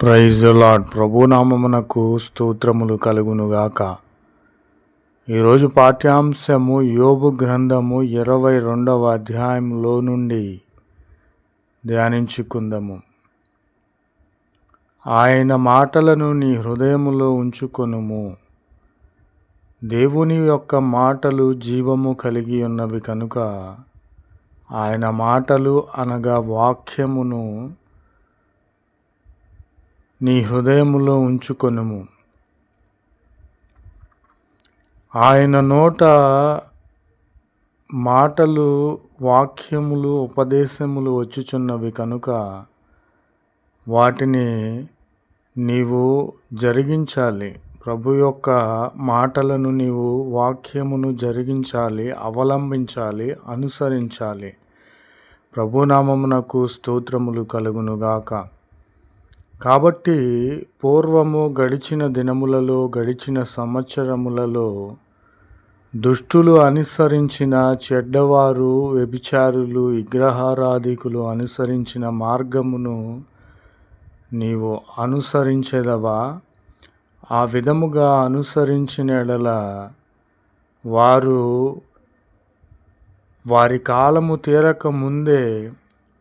Praise the lord. ప్రభునామమునకు స్తోత్రములు కలుగునుగాక. ఈరోజు పాఠ్యాంశము యోబు గ్రంథము 22వ అధ్యాయంలో నుండి ధ్యానించుకుందాము. ఆయన మాటలను నీ హృదయములో ఉంచుకొనుము. దేవుని యొక్క మాటలు జీవము కలిగి ఉన్నవి కనుక ఆయన మాటలు అనగా వాక్యమును నీ హృదయములో ఉంచుకొనుము. ఆయన నోట మాటలు, వాక్యములు, ఉపదేశములు వచ్చుచున్నవి కనుక వాటిని నీవు జరిగించాలి. ప్రభు యొక్క మాటలను నీవు వాక్యమును జరిగించాలి, అవలంబించాలి, అనుసరించాలి. ప్రభునామమునకు స్తోత్రములు కలుగునుగాక. కాబట్టి పూర్వము గడిచిన దినములలో, గడిచిన సంవత్సరములలో దుష్టులు అనుసరించిన, చెడ్డవారు, వ్యభిచారులు, విగ్రహారాధికులు అనుసరించిన మార్గమును నీవు అనుసరించెదవా? ఆ విధముగా అనుసరించిన ఎడల వారి కాలము తీరక ముందే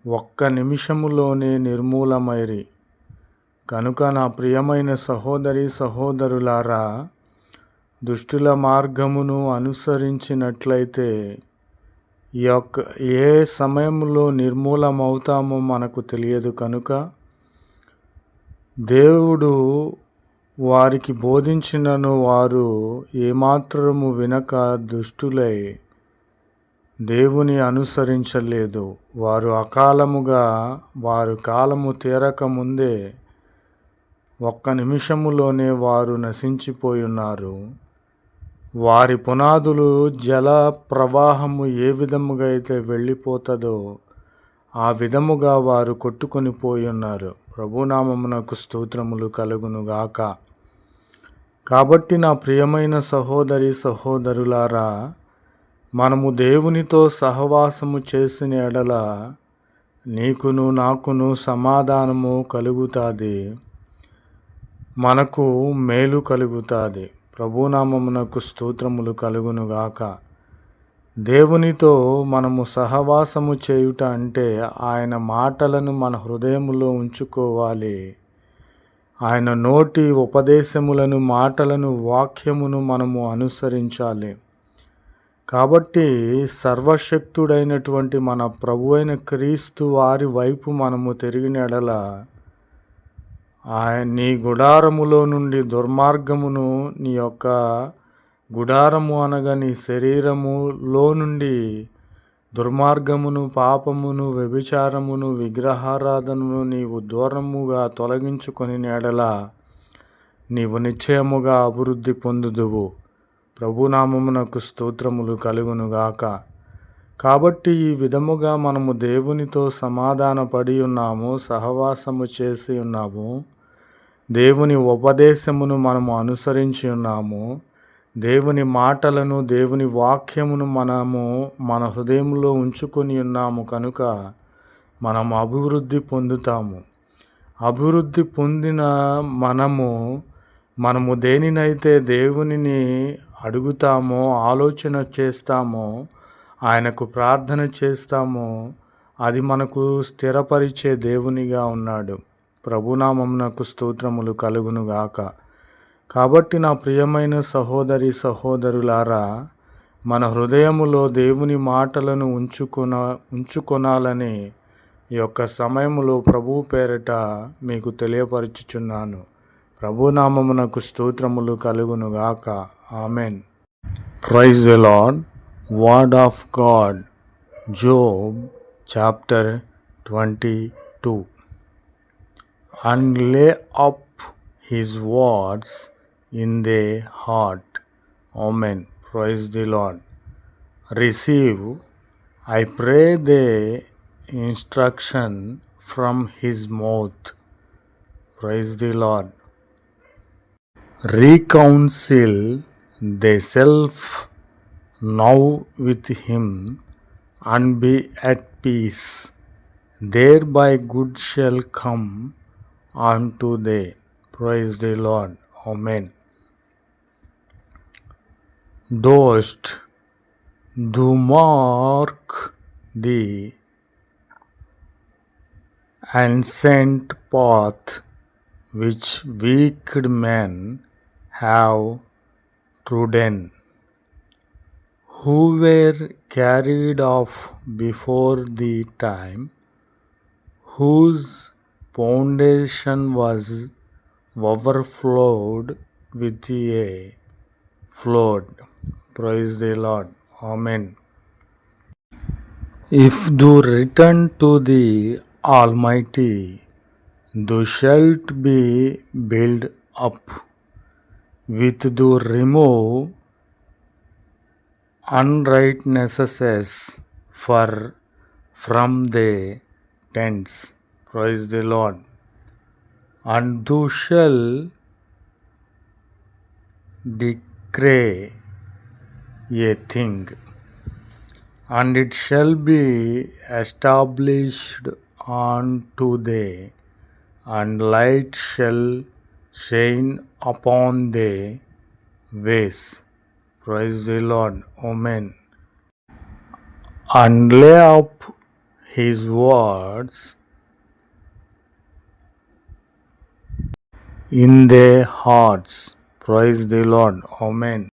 ఒక్క నిమిషములోనే నిర్మూలమైరి. కనుక నా ప్రియమైన సహోదరి సహోదరులారా, దుష్టుల మార్గమును అనుసరించినట్లయితే ఏ సమయంలో నిర్మూలమవుతామో మనకు తెలియదు. కనుక దేవుడు వారికి బోధించినను వారు ఏమాత్రము వినక దుష్టులై దేవుని అనుసరించలేదు. వారు కాలము తీరక ముందే ఒక్క నిమిషములోనే వారు నశించిపోయున్నారు. వారి పునాదులు జల ప్రవాహము ఏ విధముగా అయితే వెళ్ళిపోతుందో ఆ విధముగా వారు కొట్టుకొని పోయున్నారు. ప్రభునామమునకు స్తోత్రములు కలుగునుగాక. కాబట్టి నా ప్రియమైన సహోదరి సహోదరులారా, మనము దేవునితో సహవాసము చేసిన ఎడల నీకును నాకును సమాధానము కలుగుతుంది, మనకు మేలు కలుగుతుంది. ప్రభునామమునకు స్తోత్రములు కలుగునుగాక. దేవునితో మనము సహవాసము చేయుట అంటే ఆయన మాటలను మన హృదయములో ఉంచుకోవాలి. ఆయన నోటి ఉపదేశములను, మాటలను, వాక్యమును మనము అనుసరించాలి. కాబట్టి సర్వశక్తుడైనటువంటి మన ప్రభువైన క్రీస్తు వారి వైపు మనము తిరిగిన ఎడల నీ గుడారములో నుండి దుర్మార్గమును, నీ యొక్క గుడారము అనగా నీ శరీరములో నుండి దుర్మార్గమును, పాపమును, వ్యభిచారమును, విగ్రహారాధనను నీవు దూరముగా తొలగించుకొని ఎడల నీవు నిశ్చయముగా అభివృద్ధి పొందుదువు. ప్రభునామమునకు స్తోత్రములు కలుగునుగాక. కాబట్టి ఈ విధముగా మనము దేవునితో సమాధానపడి ఉన్నాము, సహవాసము చేసి ఉన్నాము, దేవుని ఉపదేశమును మనము అనుసరించి ఉన్నాము, దేవుని మాటలను, దేవుని వాక్యమును మనము మన హృదయంలో ఉంచుకొని ఉన్నాము కనుక మనము అభివృద్ధి పొందుతాము. అభివృద్ధి పొందిన మనము దేనినైతే దేవునిని అడుగుతామో, ఆలోచన చేస్తామో, ఆయనకు ప్రార్థన చేస్తామో అది మనకు స్థిరపరిచే దేవునిగా ఉన్నాడు. ప్రభునామమునకు స్తోత్రములు కలుగునుగాక. కాబట్టి నా ప్రియమైన సహోదరి సహోదరులారా, మన హృదయములో దేవుని మాటలను ఉంచుకొనాలని ఈ యొక్క సమయములో ప్రభు పేరిట మీకు తెలియపరచుచున్నాను. ప్రభునామమునకు స్తోత్రములు కలుగునుగాక. Amen. Praise the Lord. Word of God, Job chapter 22. And lay up his words in their heart. Amen. Praise the Lord. Receive, I pray, the instruction from his mouth. Praise the Lord. Reconcile thyself now with him, and be at peace. Thereby good shall come unto thee. Praise the Lord. Amen. Dost thou mark the ancient path which wicked men have trodden, who were carried off before the time, whose foundation was overflowed with a flood. Praise the Lord. Amen. If thou return to the Almighty, thou shalt be built up. With thou remove unrighteousnesses from the tents. Praise the Lord. And thou shalt decree a thing, and it shall be established unto thee, and light shall shine upon thy ways. Praise the Lord. Amen. And lay up his words in their hearts. Praise the Lord. Amen.